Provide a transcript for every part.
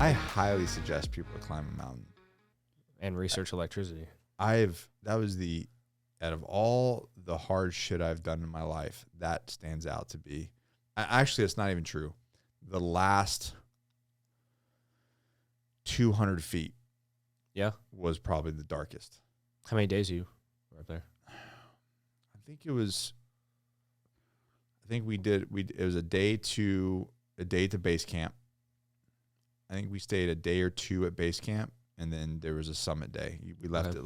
I highly suggest people to climb a mountain. And research electricity. That was out of all the hard shit I've done in my life, that stands out to be. Actually, it's not even true. The last 200 feet was probably the darkest. How many days you were up there? I think it was a day to base camp. I think we stayed a day or two at base camp, and then there was a summit day. We left at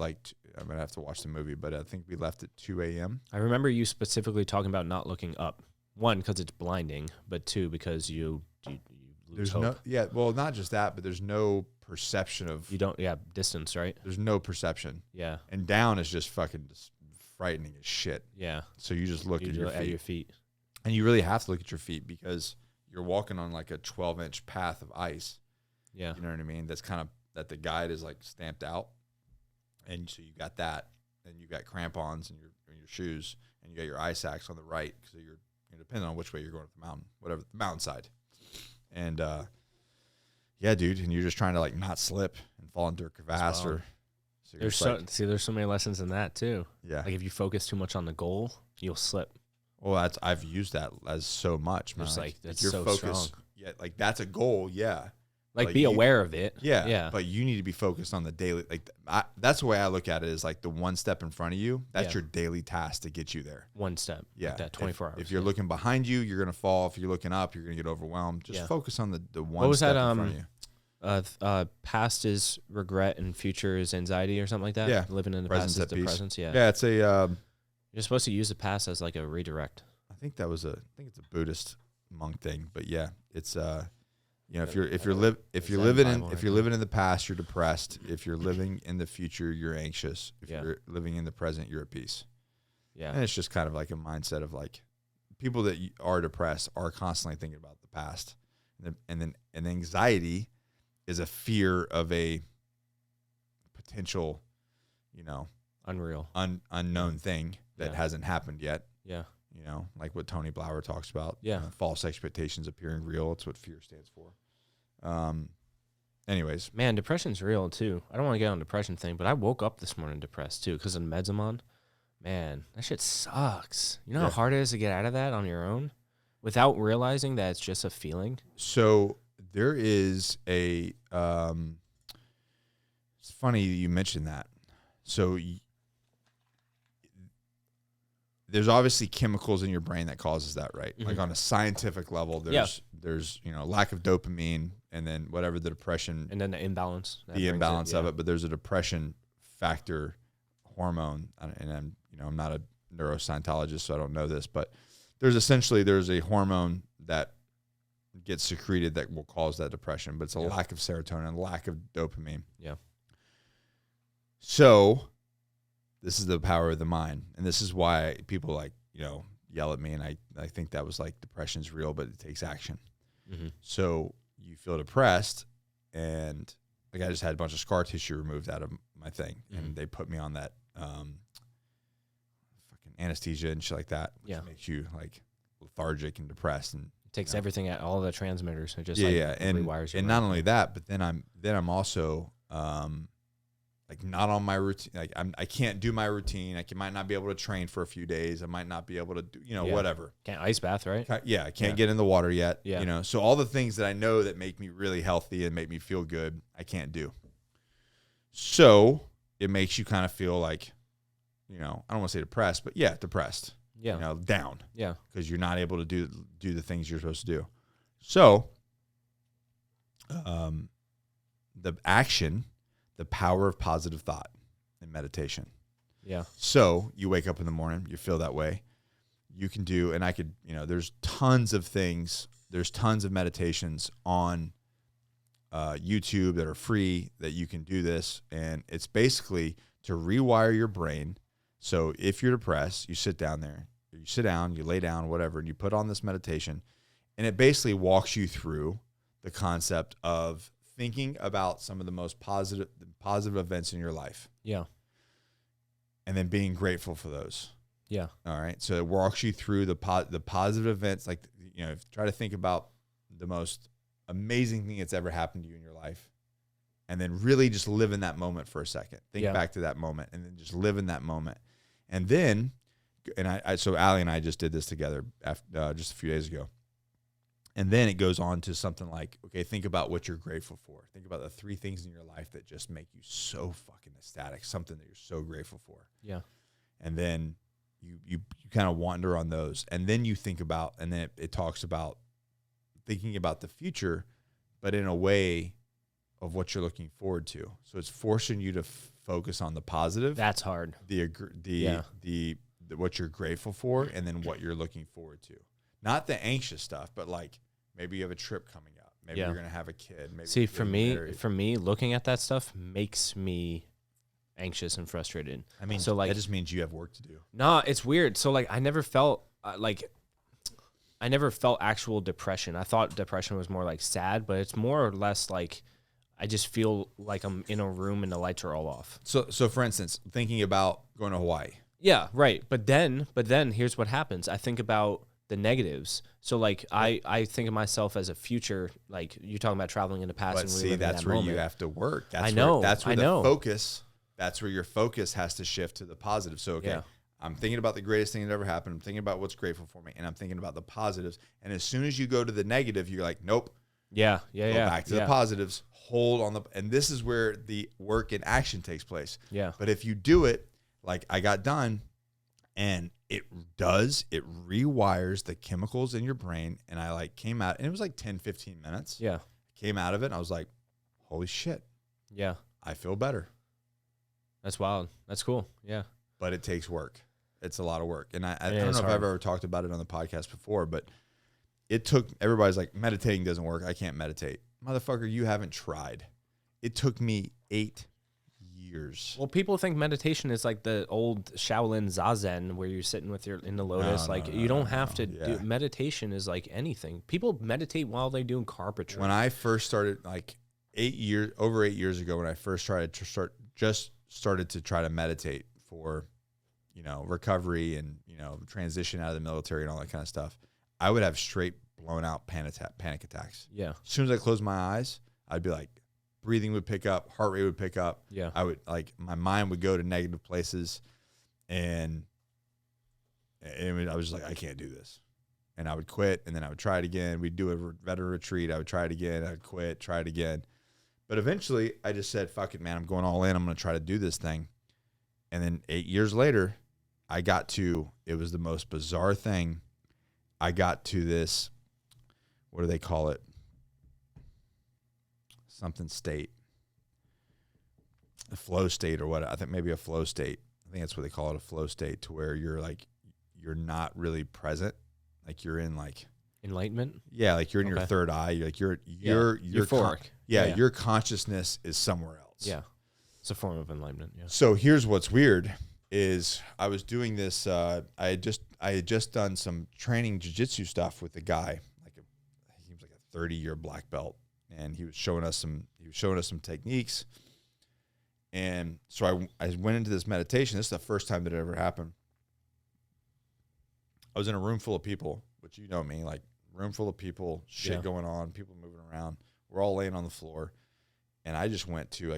I'm going to have to watch the movie, but I think we left at 2 a.m. I remember you specifically talking about not looking up. One, because it's blinding, but two, because you lose hope. Not just that, but there's no perception of... distance, right? There's no perception. Yeah. And down is just fucking frightening as shit. Yeah. So you just look at your feet. feet. And you really have to look at your feet because you're walking on like a 12-inch path of ice. Yeah. You know what I mean? That's kind of, that the guide is like stamped out. And so you got that, and you got crampons in your shoes, and you got your ice axe on the right. So you're depending on which way you're going up the mountain, whatever, the mountainside. And, yeah, dude, and you're just trying to like not slip and fall into a crevasse there's so many lessons in that too. Yeah. Like if you focus too much on the goal, you'll slip. Well, I've used that as so much, man. Just that's your so focus, strong. Yeah, like that's a goal, yeah. Like be aware of it. Yeah, yeah. But you need to be focused on the daily. That's the way I look at it. Is like the one step in front of you. That's your daily task to get you there. One step. Yeah, like that 24 hours. If you're looking behind you, you're gonna fall. If you're looking up, you're gonna get overwhelmed. Just focus on the one. What was step that? In front of you. Past is regret and future is anxiety or something like that. Yeah, living in the past is the present. Yeah, yeah. It's a. You're supposed to use the past as like a redirect. I think it's a Buddhist monk thing, but yeah, it's if you're living in the past, you're depressed. If you're living in the future, you're anxious. If you're living in the present, you're at peace. Yeah, and it's just kind of like a mindset of like people that are depressed are constantly thinking about the past, and then anxiety is a fear of a potential, unreal, unknown thing that hasn't happened yet. Yeah. Like what Tony Blauer talks about. Yeah. False expectations appearing real. It's what fear stands for. Anyways. Man, depression's real too. I don't want to get on the depression thing, but I woke up this morning depressed too because of the meds I'm on. Man, that shit sucks. You know how hard it is to get out of that on your own without realizing that it's just a feeling? So there is it's funny you mentioned that. So there's obviously chemicals in your brain that causes that, right? Mm-hmm. Like on a scientific level, there's lack of dopamine, and then whatever the depression, and then the imbalance of it. But there's a depression factor hormone, and I'm not a neuroscientologist, so I don't know this, but there's a hormone that gets secreted that will cause that depression, but it's a lack of serotonin, lack of dopamine. Yeah. So this is the power of the mind. And this is why people yell at me. And I think that was like depression's real, but it takes action. Mm-hmm. So you feel depressed, and like I just had a bunch of scar tissue removed out of my thing. Mm-hmm. And they put me on that fucking anesthesia and shit like that, which makes you like lethargic and depressed. And it takes everything at all the transmitters. It just and rewires your and not only that, but then I'm also like not on my routine. Like I can't do my routine. I might not be able to train for a few days. I might not be able to do, whatever. Can't ice bath, right? I can't get in the water yet. Yeah. So all the things that I know that make me really healthy and make me feel good, I can't do. So it makes you kind of feel like, I don't want to say depressed, but depressed. Yeah. Down. Yeah. Because you're not able to do the things you're supposed to do. So, the action, the power of positive thought and meditation. Yeah. So you wake up in the morning, you feel that way. You can do, and I could, there's tons of things. There's tons of meditations on YouTube that are free that you can do this. And it's basically to rewire your brain. So if you're depressed, you sit down, you lay down, whatever, and you put on this meditation, and it basically walks you through the concept of thinking about some of the most positive events in your life. Yeah. And then being grateful for those. Yeah. All right. So it walks you through the positive events. Like, try to think about the most amazing thing that's ever happened to you in your life. And then really just live in that moment for a second. Think back to that moment and then just live in that moment. And then, so Allie and I just did this together after, just a few days ago. And then it goes on to something like, okay, think about what you're grateful for. Think about the 3 things in your life that just make you so fucking ecstatic, something that you're so grateful for. Yeah. And then you kind of wander on those. And then you think about, and then it talks about thinking about the future, but in a way of what you're looking forward to. So it's forcing you to focus on the positive. That's hard. The what you're grateful for, and then what you're looking forward to. Not the anxious stuff, but like maybe you have a trip coming up. Maybe you're gonna have a kid. Maybe see, for me, looking at that stuff makes me anxious and frustrated. I mean, so like that just means you have work to do. No, it's weird. So like I never felt actual depression. I thought depression was more like sad, but it's more or less like I just feel like I'm in a room and the lights are all off. So for instance, thinking about going to Hawaii. Yeah, right. But then here's what happens. I think about the negatives. So like I think of myself as a future, like you're talking about traveling in the past. But and see, that's where you have to work. That's where the focus. That's where your focus has to shift to the positive. So I'm thinking about the greatest thing that ever happened. I'm thinking about what's grateful for me, and I'm thinking about the positives. And as soon as you go to the negative, you're like, nope. Go back to the positives. Hold on and this is where the work and action takes place. Yeah. But if you do it, like I got done, and it rewires the chemicals in your brain. And I like came out, and it was like 10, 15 minutes. Yeah. Came out of it, and I was like, holy shit. Yeah. I feel better. That's wild. That's cool. Yeah. But it takes work. It's a lot of work. And I don't know if I've ever talked about it on the podcast before, but it took, everybody's like, meditating doesn't work. I can't meditate. Motherfucker, you haven't tried. It took me 8 years. Well, people think meditation is like the old Shaolin Zazen where you're sitting with in the lotus. You don't have to do meditation is like anything. People meditate while they're doing carpentry. When I first started, like over 8 years ago, when I first started to try to meditate for, recovery and, transition out of the military and all that kind of stuff, I would have straight blown out panic attacks. Yeah. As soon as I closed my eyes, I'd be like, breathing would pick up, heart rate would pick up. Yeah. I would my mind would go to negative places, and I was just like, I can't do this. And I would quit, and then I would try it again. We'd do a veteran retreat. I would try it again. I'd quit, try it again. But eventually I just said, fuck it, man. I'm going all in. I'm going to try to do this thing. And then 8 years later, it was the most bizarre thing. I got to this, what do they call it? Something state. A flow state or what? I think maybe a flow state. I think that's what they call it, a flow state, to where you're not really present. Like you're in like enlightenment. Yeah, like you're in your third eye. You're euphoric. Your consciousness is somewhere else. Yeah. It's a form of enlightenment. Yeah. So here's what's weird is I was doing this. I had just done some training jiu-jitsu stuff with a guy. He was like a 30-year black belt, and he was showing us some techniques. And so I went into this meditation. This is the first time that it ever happened. I was in a room full of people, which you know me, like room full of people, shit going on, people moving around. We're all laying on the floor, and I just went to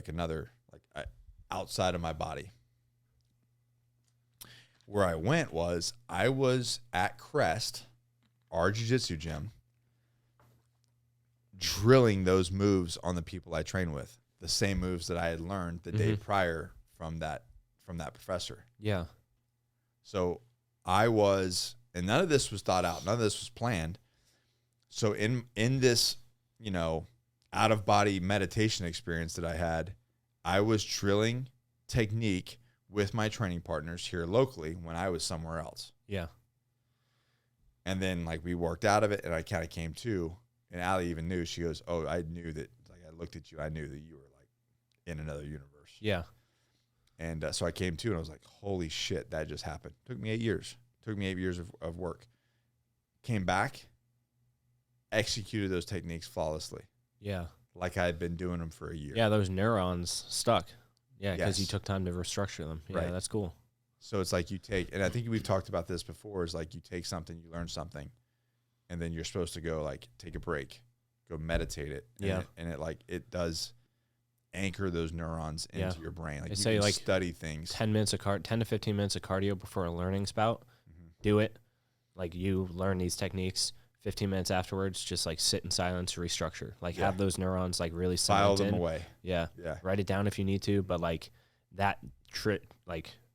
outside of my body. Where I went was at Crest, our jiu-jitsu gym, drilling those moves on the people I train with, the same moves that I had learned the day prior from that professor. Yeah. So and none of this was thought out, none of this was planned. So in this, out of body meditation experience that I had, I was drilling technique with my training partners here locally when I was somewhere else. Yeah. And then we worked out of it, and I kind of came to, and Allie even knew. She goes, "Oh, I knew that." I looked at you, I knew that you were in another universe. Yeah. And so I came to, and I was like, "Holy shit, that just happened." Took me 8 years. Took me 8 years of work. Came back, executed those techniques flawlessly. Yeah. Like I had been doing them for a year. Yeah, those neurons stuck. Yeah, because you took time to restructure them. Yeah, right. That's cool. So it's like you take, and I think we've talked about this before, is like you take something, you learn something, and then you're supposed to go take a break, go meditate it. Yeah. It does anchor those neurons into your brain. Like they you say can like study things. 10 to 15 minutes of cardio before a learning spout. Do it. Like you learn these techniques. 15 minutes afterwards, just like sit in silence, restructure. Like have those neurons like really file cement them in. away. Yeah. Yeah. Write it down if you need to, but like that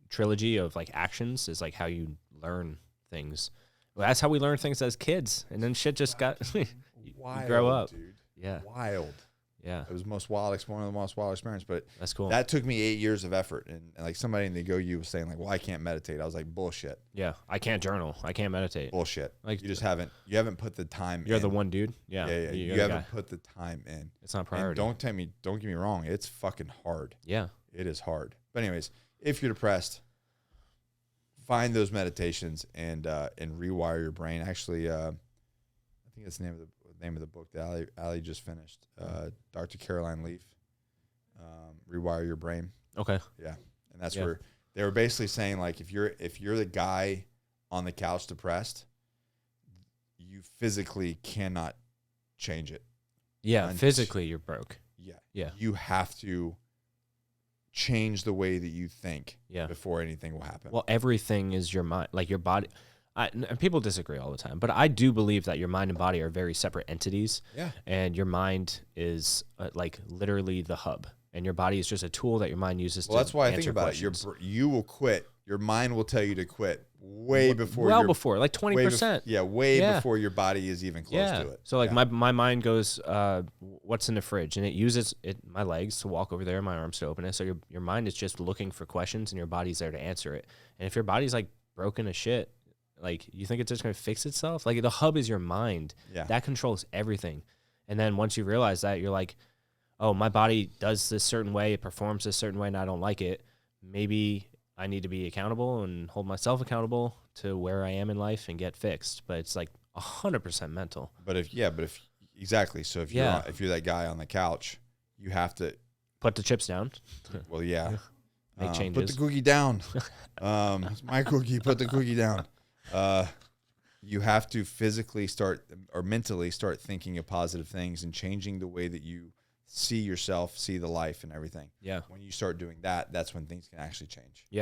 trilogy of like actions is like how you learn things. Well, that's how we learn things as kids, and then shit just got you grow up. Dude. Yeah. Wild. Yeah. It was one of the most wild experience, but That's cool. that took me 8 years of effort. And like somebody in the Agoge was saying like, well, I can't meditate. I was like, bullshit. Yeah. I can't journal. I can't meditate. Bullshit. Like you haven't put the time You're in. the one dude. Yeah. Yeah. You haven't put the time in. It's not priority. And don't get me wrong. It's fucking hard. Yeah. It is hard. But anyways, if you're depressed, find those meditations and rewire your brain. Actually, I think that's the name of the book that Ali just finished. Dr. Caroline Leaf, Rewire Your Brain. Okay. Yeah, and that's where they were basically saying like if you're the guy on the couch depressed, you physically cannot change it. Yeah, physically you're broke. Yeah. Yeah. You have to change the way that you think before anything will happen. Well, everything is your mind, like your body. And people disagree all the time, but I do believe that your mind and body are very separate entities. Yeah. And your mind is like literally the hub, and your body is just a tool that your mind uses. Well, to that's why I answer think about questions. it. You will quit. Your mind will tell you to quit way before. Well, before like 20%. Way before your body is even close to it. So like my mind goes, what's in the fridge, and it uses my legs to walk over there, my arms to open it. So your mind is just looking for questions, and your body's there to answer it. And if your body's like broken as shit, like you think it's just gonna fix itself? Like the hub is your mind. Yeah. That controls everything. And then once you realize that, you're like, oh, my body does this certain way, it performs this certain way, and I don't like it. Maybe I need to be accountable and hold myself accountable to where I am in life and get fixed. But it's like 100% mental. But if exactly. So if you're that guy on the couch, you have to put the chips down. Well, yeah. Make changes. Put the cookie down. It's my cookie. Put the cookie down. You have to physically start or mentally start thinking of positive things and changing the way that you see yourself, see the life and everything. Yeah. When you start doing that, that's when things can actually change. Yeah.